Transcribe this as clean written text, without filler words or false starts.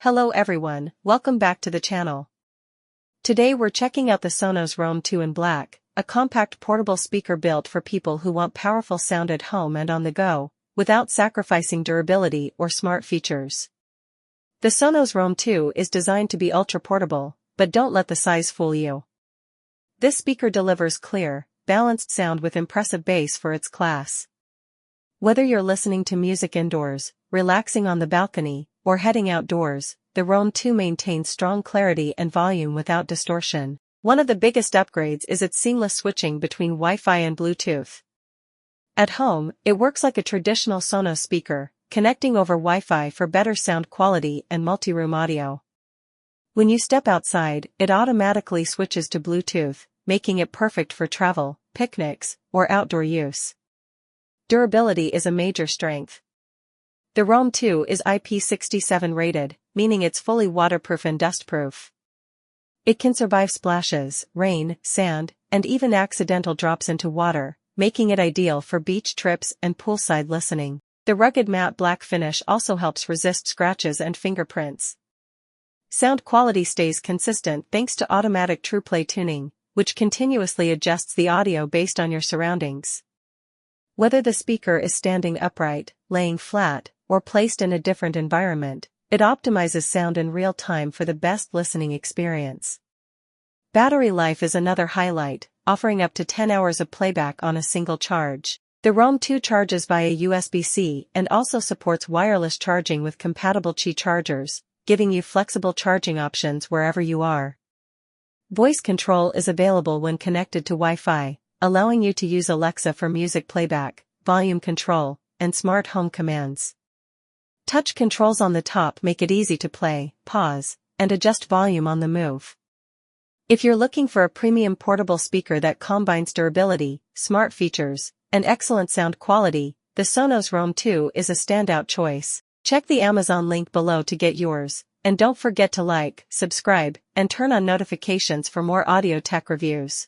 Hello everyone, welcome back to the channel. Today we're checking out the Sonos Roam 2 in black, a compact portable speaker built for people who want powerful sound at home and on the go, without sacrificing durability or smart features. The Sonos Roam 2 is designed to be ultra-portable, but don't let the size fool you. This speaker delivers clear, balanced sound with impressive bass for its class. Whether you're listening to music indoors, relaxing on the balcony, or heading outdoors, the Roam 2 maintains strong clarity and volume without distortion. One of the biggest upgrades is its seamless switching between Wi-Fi and Bluetooth. At home, it works like a traditional Sonos speaker, connecting over Wi-Fi for better sound quality and multi-room audio. When you step outside, it automatically switches to Bluetooth, making it perfect for travel, picnics, or outdoor use. Durability is a major strength. The Roam 2 is IP67 rated, meaning it's fully waterproof and dustproof. It can survive splashes, rain, sand, and even accidental drops into water, making it ideal for beach trips and poolside listening. The rugged matte black finish also helps resist scratches and fingerprints. Sound quality stays consistent thanks to automatic Trueplay tuning, which continuously adjusts the audio based on your surroundings. Whether the speaker is standing upright, laying flat, or placed in a different environment, it optimizes sound in real time for the best listening experience. Battery life is another highlight, offering up to 10 hours of playback on a single charge. The Roam 2 charges via USB-C and also supports wireless charging with compatible Qi chargers, giving you flexible charging options wherever you are. Voice control is available when connected to Wi-Fi, allowing you to use Alexa for music playback, volume control, and smart home commands. Touch controls on the top make it easy to play, pause, and adjust volume on the move. If you're looking for a premium portable speaker that combines durability, smart features, and excellent sound quality, the Sonos Roam 2 is a standout choice. Check the Amazon link below to get yours, and don't forget to like, subscribe, and turn on notifications for more audio tech reviews.